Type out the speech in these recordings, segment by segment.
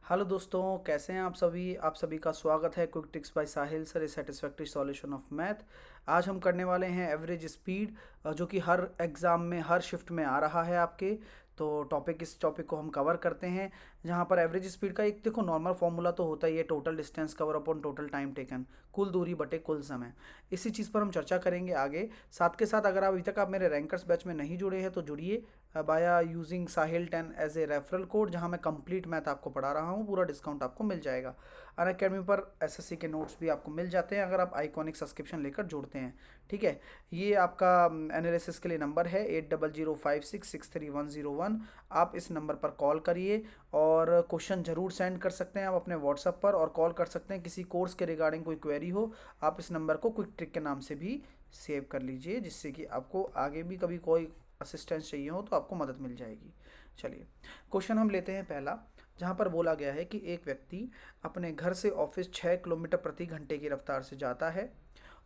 Hello दोस्तों, कैसे हैं आप सभी का स्वागत है quick tricks bye Sahil sir, A satisfactory solution of math. आज हम करने वाले हैं एवरेज स्पीड, जो कि हर एग्ज़ाम में हर शिफ्ट में आ रहा है आपके। तो इस टॉपिक को हम कवर करते हैं, जहाँ पर एवरेज स्पीड का एक देखो नॉर्मल फॉर्मूला तो होता ही है, total distance cover upon total time taken, कुल दूरी बटे कुल समय। इसी चीज़ पर हम चर्चा करेंगे आगे। साथ के साथ अगर आप अभी तक आप मेरे रैंकर्स बैच में नहीं जुड़े हैं तो जुड़िए बाया using Sahil 10 as a referral code, जहां मैं कंप्लीट मैथ आपको पढ़ा रहा हूं, पूरा डिस्काउंट आपको मिल जाएगा। अनअकैडमी पर एसएससी के नोट्स भी आपको मिल जाते हैं अगर आप आइकॉनिक सब्सक्रिप्शन लेकर जुड़ते हैं। ठीक है, ये आपका एनालिसिस के लिए नंबर है 8005663101। आप इस नंबर पर कॉल करिए और क्वेश्चन ज़रूर सेंड कर सकते हैं आप अपने व्हाट्सएप पर, और कॉल कर सकते हैं किसी कोर्स के रिगार्डिंग कोई क्वेरी हो। आप इस नंबर को क्विक ट्रिक के नाम से भी सेव कर लीजिए, जिससे कि आपको आगे भी कभी कोई असिस्टेंस चाहिए हो तो आपको मदद मिल जाएगी। चलिए, क्वेश्चन हम लेते हैं पहला, जहाँ पर बोला गया है कि एक व्यक्ति अपने घर से ऑफिस 6 किलोमीटर प्रति घंटे की रफ्तार से जाता है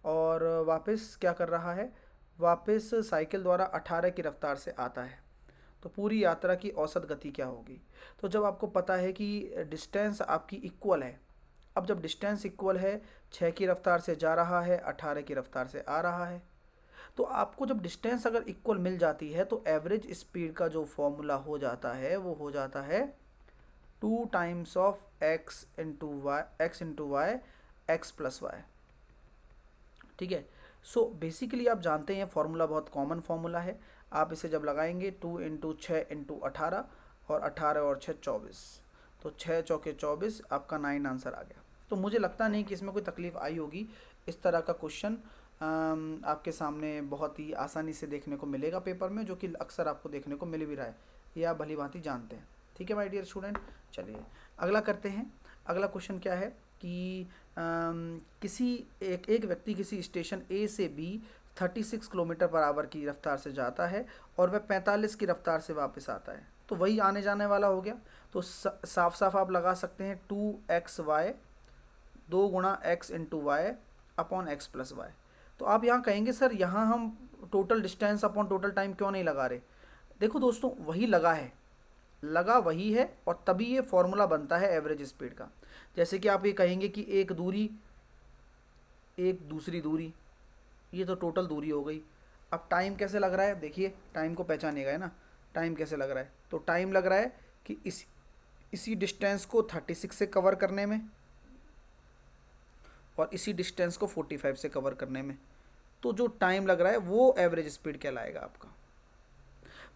और वापस क्या कर रहा है, वापस साइकिल द्वारा 18 की रफ्तार से आता है। तो पूरी यात्रा की औसत गति क्या होगी? तो जब आपको पता है कि डिस्टेंस आपकी इक्वल है, अब जब डिस्टेंस इक्वल है, 6 की रफ्तार से जा रहा है, 18 की रफ्तार से आ रहा है, तो आपको जब डिस्टेंस अगर इक्वल मिल जाती है तो एवरेज स्पीड का जो फॉर्मूला हो जाता है वो हो जाता है 2 times of x into y x plus y. ठीक है, सो बेसिकली आप जानते हैं फॉर्मूला बहुत कॉमन फॉर्मूला है। आप इसे जब लगाएंगे 2 इंटू 6 इंटू 18, और 18 और 6 24, तो 6 चौके 24, आपका 9 आंसर आ गया। तो मुझे लगता नहीं कि इसमें कोई तकलीफ आई होगी। इस तरह का क्वेश्चन आपके सामने बहुत ही आसानी से देखने को मिलेगा पेपर में, जो कि अक्सर आपको देखने को मिल भी रहा है, ये आप भली भांति जानते हैं। ठीक है माय डियर स्टूडेंट, चलिए अगला करते हैं। अगला क्वेश्चन क्या है कि किसी एक व्यक्ति किसी स्टेशन ए से बी 36 किलोमीटर पर आवर की रफ्तार से जाता है और वह 45 की रफ्तार से वापस आता है। तो वही आने जाने वाला हो गया। तो साफ साफ आप लगा सकते हैं 2xy, 2 गुणा x into y upon x plus y. तो आप यहाँ कहेंगे सर यहाँ हम total distance upon total time क्यों नहीं लगा रहे? देखो दोस्तों, वही लगा है, लगा वही है, और तभी ये फॉर्मूला बनता है एवरेज स्पीड का। जैसे कि आप ये कहेंगे कि एक दूरी, एक दूसरी दूरी, ये तो टोटल दूरी हो गई। अब टाइम कैसे लग रहा है? देखिए, टाइम को पहचानिएगा है ना, टाइम कैसे लग रहा है? तो टाइम लग रहा है कि इसी डिस्टेंस को 36 से कवर करने में और इसी डिस्टेंस को 45 से कवर करने में। तो जो टाइम लग रहा है वो एवरेज स्पीड कहलाएगा आपका।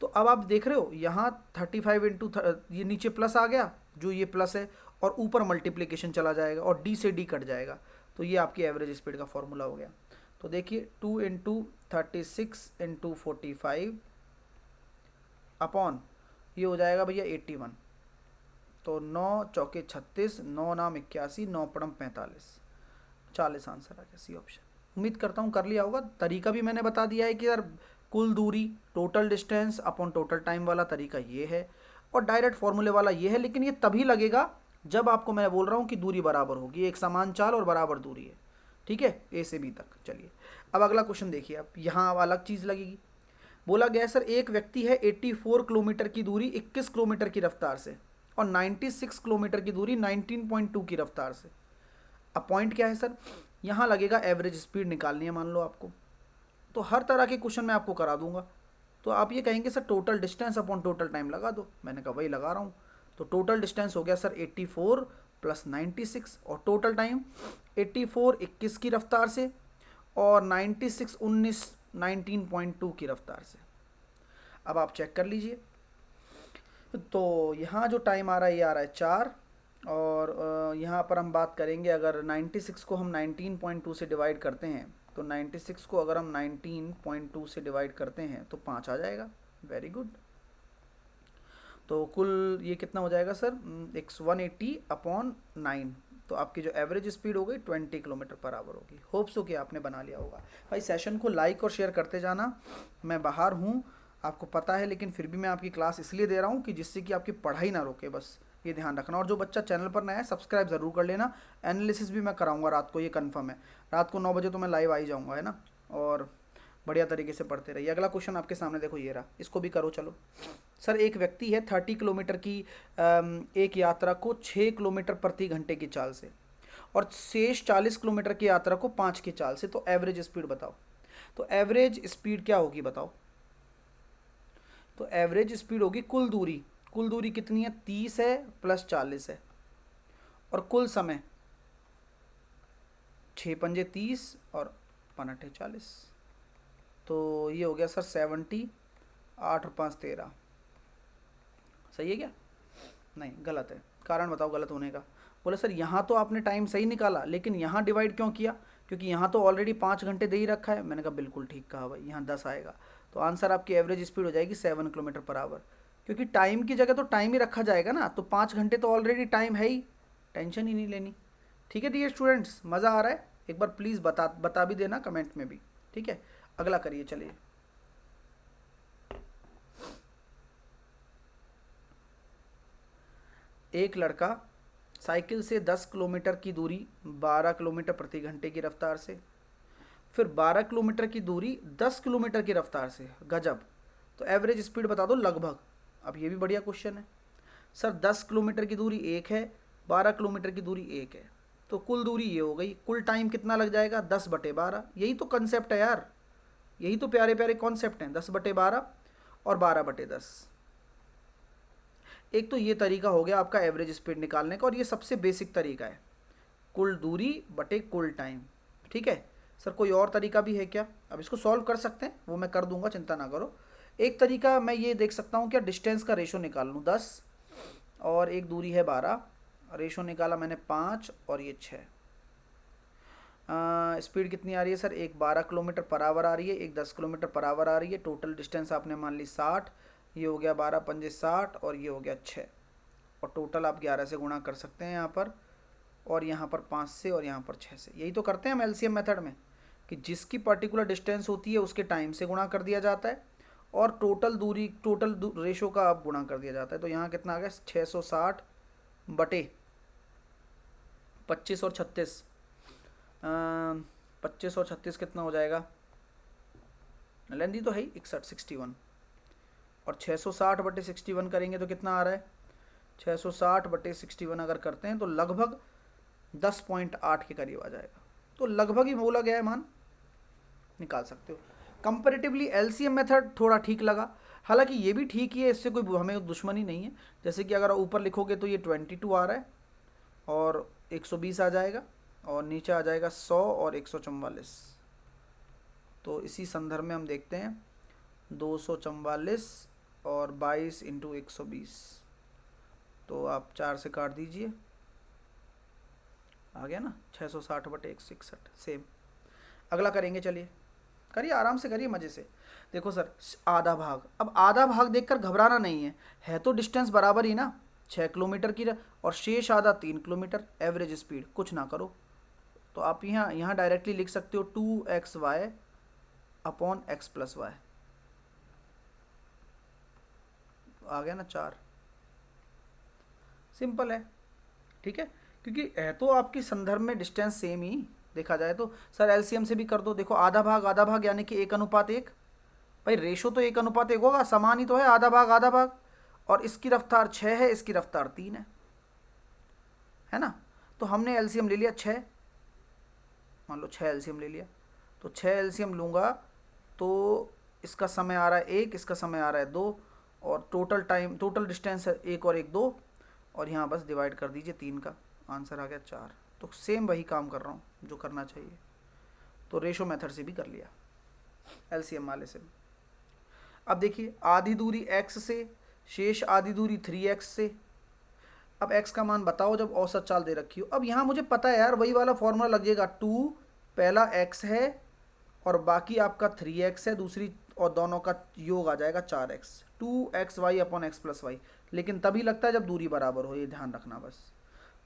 तो अब आप देख रहे हो यहाँ 35 इंटू, ये नीचे प्लस आ गया, जो ये प्लस है, और ऊपर मल्टीप्लिकेशन चला जाएगा और डी से डी कट जाएगा। तो ये आपकी एवरेज स्पीड का फॉर्मूला हो गया। तो देखिए 2 इंटू 36 इंटू 45 अपॉन, ये हो जाएगा भैया 81। तो 9 चौके 36, 9 नाम 81, 9 पड़म 45, 40 आंसर आ गया, सी ऑप्शन। उम्मीद करता हूँ कर लिया होगा। तरीका भी मैंने बता दिया है कि यार कुल दूरी, total distance upon total time वाला तरीका ये है, और डायरेक्ट फॉर्मूले वाला ये है। लेकिन ये तभी लगेगा जब आपको मैं बोल रहा हूँ कि दूरी बराबर होगी, एक समान चाल और बराबर दूरी है। ठीक है, ए से बी तक। चलिए अब अगला क्वेश्चन देखिए, आप यहाँ अलग चीज़ लगेगी। बोला गया सर एक व्यक्ति है 84 किलोमीटर की दूरी 21 किलोमीटर की रफ्तार से और 96 किलोमीटर की दूरी 19.2 की रफ्तार से। अब पॉइंट क्या है सर? यहाँ लगेगा एवरेज स्पीड निकालनी है, मान लो आपको। तो हर तरह के क्वेश्चन मैं आपको करा दूंगा। तो आप ये कहेंगे sir total distance upon total time लगा दो। मैंने कहा वही लगा रहा हूँ। तो टोटल डिस्टेंस हो गया सर 84 प्लस 96, और टोटल टाइम 84 21 की रफ्तार से और 96 19 19.2 की रफ्तार से। अब आप चेक कर लीजिए। तो यहाँ जो टाइम आ रहा है ये आ रहा है 4, और यहाँ पर हम बात करेंगे, अगर 96 को हम 19.2 से डिवाइड करते हैं, तो 96 को अगर हम 19.2 से डिवाइड करते हैं तो 5 आ जाएगा। Very good. तो कुल ये कितना हो जाएगा सर? 180 अपॉन 9। तो आपकी जो एवरेज स्पीड हो गई 20 किलोमीटर पर आवर होगी। होप्स हो कि आपने बना लिया होगा। भाई सेशन को लाइक और शेयर करते जाना। मैं बाहर हूँ, आपको पता है, लेकिन फिर भी मैं आपकी क्लास इसलिए दे रहा हूँ कि जिससे कि आपकी पढ़ाई ना रोके, बस ये ध्यान रखना। और जो बच्चा चैनल पर नया है सब्सक्राइब ज़रूर कर लेना। एनालिसिस भी मैं कराऊंगा रात को, ये कंफर्म है। रात को 9 बजे तो मैं लाइव आ ही जाऊँगा, है ना। और बढ़िया तरीके से पढ़ते रहिए। अगला क्वेश्चन आपके सामने देखो, ये रहा, इसको भी करो। चलो सर, एक व्यक्ति है 30 किलोमीटर की एक यात्रा को 6 किलोमीटर प्रति घंटे की चाल से और शेष 40 किलोमीटर की यात्रा को 5 की चाल से, तो एवरेज स्पीड बताओ। तो एवरेज स्पीड क्या होगी बताओ। तो एवरेज स्पीड होगी कुल दूरी। कुल दूरी कितनी है? 30 है प्लस 40 है, और कुल समय 6 पंजे 30 और 5 अठे 40। तो ये हो गया सर 70, 8 और 5 13। सही है क्या? नहीं, गलत है। कारण बताओ गलत होने का। बोले सर यहाँ तो आपने टाइम सही निकाला, लेकिन यहाँ डिवाइड क्यों किया? क्योंकि यहाँ तो ऑलरेडी 5 घंटे दे ही रखा है। मैंने कहा बिल्कुल ठीक कहा भाई, यहाँ 10 आएगा। तो आंसर आपकी एवरेज स्पीड हो जाएगी 7 किलोमीटर पर आवर, क्योंकि टाइम की जगह तो टाइम ही रखा जाएगा ना। तो 5 घंटे तो ऑलरेडी टाइम है ही, टेंशन ही नहीं लेनी। ठीक है डियर स्टूडेंट्स, मज़ा आ रहा है? एक बार प्लीज़ बता भी देना कमेंट में भी। ठीक है, अगला करिए। चलिए, एक लड़का साइकिल से 10 किलोमीटर की दूरी 12 किलोमीटर प्रति घंटे की रफ्तार से, फिर 12 किलोमीटर की दूरी 10 किलोमीटर की रफ्तार से। गजब। तो एवरेज स्पीड बता दो लगभग। अब ये भी बढ़िया क्वेश्चन है। सर 10 किलोमीटर की दूरी 1 है, 12 किलोमीटर की दूरी 1 है, तो कुल दूरी ये हो गई। कुल टाइम कितना लग जाएगा? 10/12। यही तो कंसेप्ट है यार, यही तो प्यारे प्यारे कॉन्सेप्ट हैं। 10/12 और 12/10। एक तो ये तरीका हो गया आपका एवरेज स्पीड निकालने का, और ये सबसे बेसिक तरीका है, कुल दूरी बटे कुल टाइम। ठीक है सर, कोई और तरीका भी है क्या? अब इसको सॉल्व कर सकते हैं, वो मैं कर दूंगा, चिंता ना करो। एक तरीका मैं ये देख सकता हूँ, क्या डिस्टेंस का रेशो निकाल लूँ। 10 और एक दूरी है 12, रेशो निकाला मैंने 5 और ये 6। स्पीड कितनी आ रही है सर? एक 12 किलोमीटर पर आवर आ रही है, एक 10 किलोमीटर पर आवर आ रही है। टोटल डिस्टेंस आपने मान ली 60। ये हो गया 12 पंजे 60 और ये हो गया 6, और टोटल आप 11 से गुणा कर सकते हैं यहाँ पर, और यहाँ पर 5 से और यहाँ पर 6 से। यही तो करते हैं हम एलसीएम मेथड में, कि जिसकी पर्टिकुलर डिस्टेंस होती है उसके टाइम से गुणा कर दिया जाता है, और टोटल दूरी, टोटल रेशो का आप गुणा कर दिया जाता है। तो यहाँ कितना आ गया? 660 बटे 25 और 36। 25 और 36 कितना हो जाएगा? लेंदी तो है ही, 61। और 660 बटे 61 करेंगे तो कितना आ रहा है? 660 बटे 61 अगर करते हैं तो लगभग 10.8 के करीब आ जाएगा। तो लगभग ही बोला गया है, मान निकाल सकते हो। कंपैरेटिवली एलसीएम मेथड थोड़ा ठीक लगा, हालांकि ये भी ठीक ही है, इससे कोई हमें दुश्मनी नहीं है। जैसे कि अगर ऊपर लिखोगे तो ये 22 आ रहा है और 120 आ जाएगा, और नीचे आ जाएगा 100 और 144। तो इसी संदर्भ में हम देखते हैं 244 और 22 इंटू 120, तो आप 4 से काट दीजिए, आ गया ना 660 बटे 161। सेम अगला करेंगे। चलिए करिए, आराम से करिए, मज़े से। देखो सर, आधा भाग। अब आधा भाग देखकर घबराना नहीं है तो डिस्टेंस बराबर ही ना, 6 किलोमीटर की, और शेष आधा 3 किलोमीटर। एवरेज स्पीड कुछ ना करो, तो आप यहाँ डायरेक्टली लिख सकते हो 2xy upon x plus Y. आ गया ना 4। सिंपल है, ठीक है, क्योंकि है तो आपकी संदर्भ में डिस्टेंस सेम ही देखा जाए तो। सर एलसीएम से भी कर दो। देखो आधा भाग यानी कि 1:1। भाई रेशो तो 1:1 होगा, समान ही तो है, आधा भाग। और इसकी रफ्तार 6 है, इसकी रफ्तार 3 है ना। तो हमने एलसीएम ले लिया 6, मान लो 6 एलसीएम ले लिया, तो 6 एलसीएम लूँगा तो इसका समय आ रहा है 1, इसका समय आ रहा है 2, और टोटल डिस्टेंस है 1 और 1 2, और यहाँ बस डिवाइड कर दीजिए 3 का, आंसर आ गया 4। तो सेम वही काम कर रहा हूँ जो करना चाहिए, तो रेशो मेथड से भी कर लिया एलसीएम वाले से। अब देखिए आधी दूरी x से, शेष आधी दूरी 3x से। अब x का मान बताओ जब औसत चाल दे रखी हो। अब यहाँ मुझे पता है यार, वही वाला फॉर्मूला लग जाएगा, 2 पहला x है और बाकी आपका 3x है दूसरी, और दोनों का योग आ जाएगा 4x। 2xy upon x plus Y, लेकिन तभी लगता है जब दूरी बराबर हो, ये ध्यान रखना बस।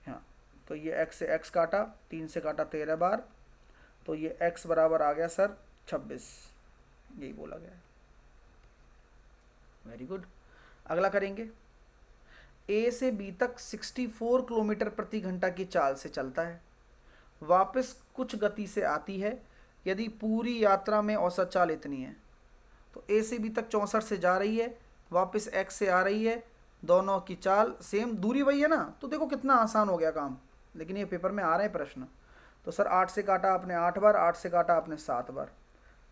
हाँ, तो ये x से x काटा, 3 से काटा 13 बार, तो ये x बराबर आ गया सर 26, यही बोला गया है। वेरी गुड, अगला करेंगे। A से B तक 64 किलोमीटर प्रति घंटा की चाल से चलता है, वापस कुछ गति से आती है, यदि पूरी यात्रा में औसत चाल इतनी है तो ए से बी तक 64 से जा रही है, वापस एक्स से आ रही है, दोनों की चाल सेम, दूरी वही है ना, तो देखो कितना आसान हो गया काम। लेकिन ये पेपर में आ रहे हैं प्रश्न। तो सर 8 से काटा आपने 8 बार, 8 से काटा आपने 7 बार,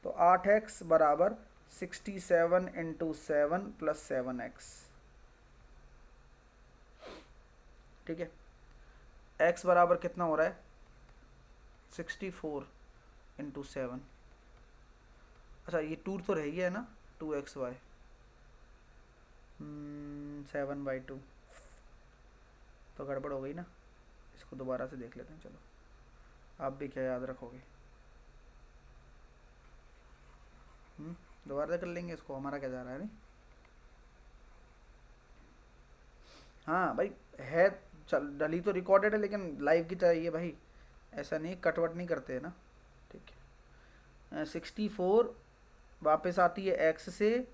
तो 8x बराबर 67 इंटू 7 प्लस 7x। ठीक है, x बराबर कितना हो रहा है 64 इंटू 7। अच्छा ये 2 तो रह गया है ना, 2xy 7/2, तो गड़बड़ हो गई ना। इसको दोबारा से देख लेते हैं, चलो आप भी क्या याद रखोगे। दोबारा से कर लेंगे इसको, हमारा क्या जा रहा है नहीं। हाँ भाई है, चल डली तो रिकॉर्डेड है लेकिन लाइव की तरह ही है भाई, ऐसा नहीं कटवट नहीं करते है ना। ठीक है, 64 वापस आती है x से,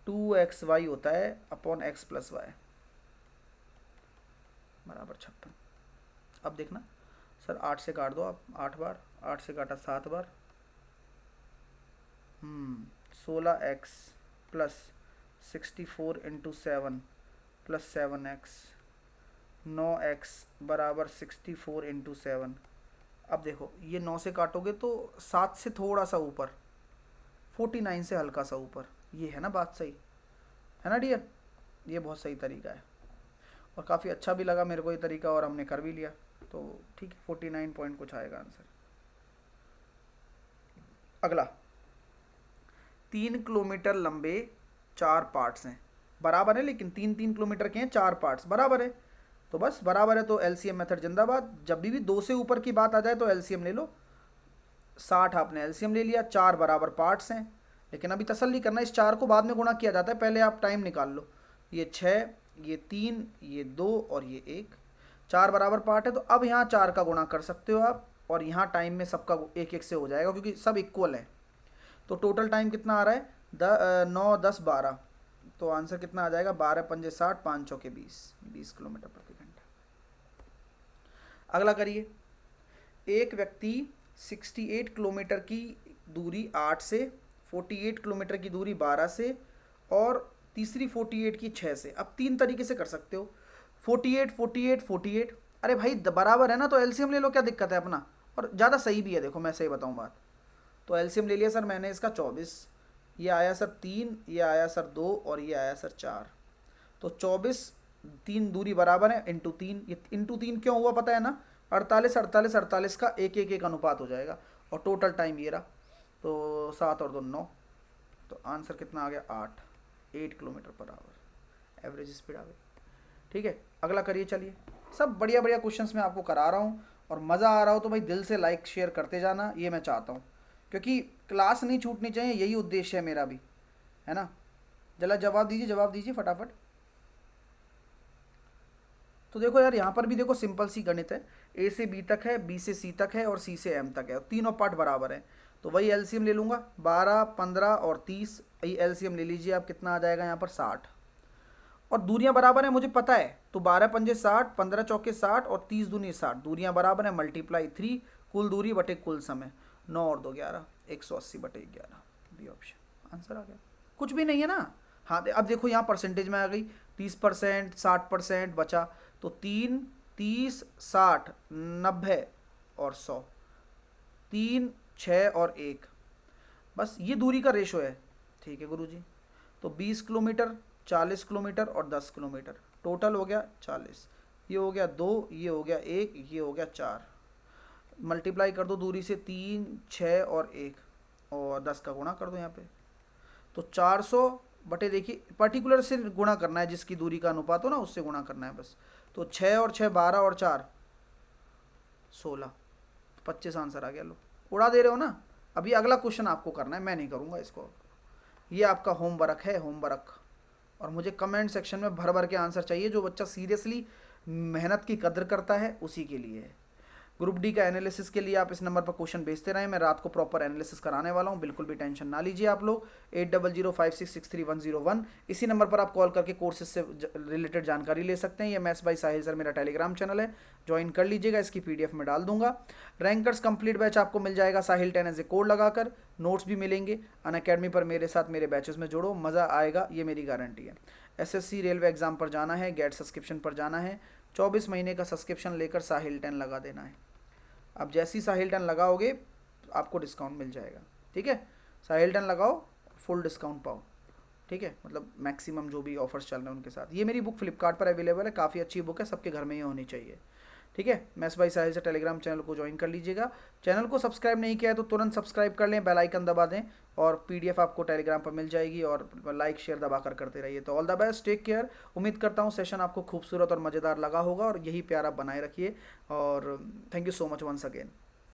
2xy होता है अपॉन x प्लस वाई बराबर 56। अब देखना सर 8 से काट दो आप 8 बार, 8 से काटा 7 बार, 16x plus 64 into 7 plus 7x, 9x बराबर 64 इंटू 7। अब देखो ये 9 से काटोगे तो 7 से थोड़ा सा ऊपर, 49 से हल्का सा ऊपर, ये है ना बात सही है ना डियर। ये बहुत सही तरीका है और काफ़ी अच्छा भी लगा मेरे को ये तरीका, और हमने कर भी लिया, तो ठीक है 49 पॉइंट कुछ आएगा आंसर। अगला 3 किलोमीटर लंबे 4 पार्ट्स हैं, बराबर है, लेकिन 3-3 किलोमीटर के हैं 4 पार्ट्स, बराबर है, तो बस बराबर है, तो एलसीएम मेथड जिंदाबाद। जब भी 2 से ऊपर की बात आ जाए तो एलसीएम ले लो। 60 आपने एलसीएम ले लिया, 4 बराबर पार्ट्स हैं, लेकिन अभी तसल्ली करना, इस 4 को बाद में गुणा किया जाता है, पहले आप टाइम निकाल लो। ये 6, ये 3, ये 2 और ये 1, 4 बराबर पार्ट है, तो अब यहाँ 4 का गुणा कर सकते हो आप, और यहाँ टाइम में सबका 1-1 से हो जाएगा क्योंकि सब इक्वल है। तो टोटल टाइम कितना आ रहा है 9, 10, 12, तो आंसर कितना आ जाएगा 12 पंजे 60, 5 चौके 20 किलोमीटर प्रति घंटा। अगला करिए, एक व्यक्ति 68 किलोमीटर की दूरी 8 से, 48 किलोमीटर की दूरी 12 से, और तीसरी 48 की 6 से। अब 3 तरीके से कर सकते हो, 48 48 48, अरे भाई बराबर है ना, तो एलसीएम ले लो, क्या दिक्कत है अपना, और ज़्यादा सही भी है। देखो मैं सही बताऊँ बात, तो एलसीएम ले लिया सर मैंने इसका 24, ये आया सर 3, ये आया सर 2 और ये आया सर 4, तो 24, 3 दूरी बराबर है इंटू 3, ये इंटू 3 क्यों हुआ पता है ना, 48 48 48 का 1-1 अनुपात हो जाएगा, और टोटल टाइम ये रहा, तो 7 और 2 9, तो आंसर कितना आ गया 8 kilometre per hour average speed आ गई। ठीक है, अगला करिए, चलिए सब बढ़िया बढ़िया क्वेश्चंस मैं आपको करा रहा हूँ, और मज़ा आ रहा हो तो भाई दिल से लाइक शेयर करते जाना, ये मैं चाहता हूँ, क्योंकि क्लास नहीं छूटनी चाहिए, यही उद्देश्य है मेरा भी, है ना। जरा जवाब दीजिए फटाफट। तो देखो यार यहाँ पर भी देखो सिंपल सी गणित है, ए से बी तक है, बी से सी तक है और सी से एम तक है, तीनों पार्ट बराबर हैं, तो वही एलसीएम ले लूँगा, 12, 15 और 30, ये एलसीएम ले लीजिए आप, कितना आ जाएगा यहाँ पर 60, और दूरियां बराबर हैं मुझे पता है, तो 12 पंजे 60, 15 चौके 60 और 30 दूनी 60, दूरियां बराबर हैं, मल्टीप्लाई 3, कुल दूरी बटे कुल समय, 9 और 2 11, 180 बटे 11, बी ऑप्शन आंसर आ गया, कुछ भी नहीं है ना। हाँ अब देखो यहाँ परसेंटेज में आ गई, 30%, 60% बचा, तो 3, 30, 60, 90 और 100, 3, 6 और 1, बस ये दूरी का रेशो है। ठीक है गुरुजी, तो 20 किलोमीटर, 40 किलोमीटर और 10 किलोमीटर, टोटल हो गया 40, ये हो गया 2, ये हो गया 1, ये हो गया 4, मल्टीप्लाई कर दो दूरी से 3, 6 और 1, और 10 का गुणा कर दो यहाँ पे, तो 400 बटे, देखिए पर्टिकुलर से गुणा करना है, जिसकी दूरी का अनुपात हो ना उससे गुणा करना है बस, तो 6 और 6 12 और 4 16, 25 आंसर आ गया। लो उड़ा दे रहे हो ना। अभी अगला क्वेश्चन आपको करना है, मैं नहीं करूँगा इसको, ये आपका होमवर्क है, होमवर्क, और मुझे कमेंट सेक्शन में भर भर के आंसर चाहिए, जो बच्चा सीरियसली मेहनत की कदर करता है उसी के लिए है। ग्रुप डी का एनालिसिस के लिए आप इस नंबर पर क्वेश्चन भेजते रहें, मैं रात को प्रॉपर एनालिसिस कराने वाला हूँ, बिल्कुल भी टेंशन ना लीजिए आप लोग। 8005663101 इसी नंबर पर आप कॉल करके कोर्सेज से रिलेटेड जानकारी ले सकते हैं। ये मैथ्स बाय साहिल सर मेरा टेलीग्राम चैनल है, ज्वाइन कर लीजिएगा, इसकी PDF में डाल दूंगा। रैंकर्स कंप्लीट बैच आपको मिल जाएगा साहिल 10 एज ए कोड लगाकर, नोट्स भी मिलेंगे। अनअकैडमी पर मेरे साथ मेरे बैचेस में जोड़ो, मज़ा आएगा, ये मेरी गारंटी है। SSC रेलवे एग्जाम पर जाना है, गेट सब्सक्रिप्शन पर जाना है, 24 महीने का सब्सक्रिप्शन लेकर साहिल 10 लगा देना है। अब जैसी साहिल 10 लगाओगे आपको डिस्काउंट मिल जाएगा, ठीक है। साहिल 10 लगाओ, फुल डिस्काउंट पाओ, ठीक है, मतलब मैक्सिमम जो भी ऑफर्स चल रहे हैं उनके साथ। ये मेरी बुक फ्लिपकार्ट पर अवेलेबल है, काफ़ी अच्छी बुक है, सबके घर में ये होनी चाहिए, ठीक है। मैथ्स बाय साहिल से टेलीग्राम चैनल को ज्वाइन कर लीजिएगा। चैनल को सब्सक्राइब नहीं किया है तो तुरंत सब्सक्राइब कर लें, बेल आइकन दबा दें, और PDF आपको टेलीग्राम पर मिल जाएगी, और लाइक शेयर दबा कर करते रहिए। तो all the best, take care. उम्मीद करता हूँ सेशन आपको खूबसूरत और मज़ेदार लगा होगा, और यही प्यार आप बनाए रखिए, और thank you so much once again.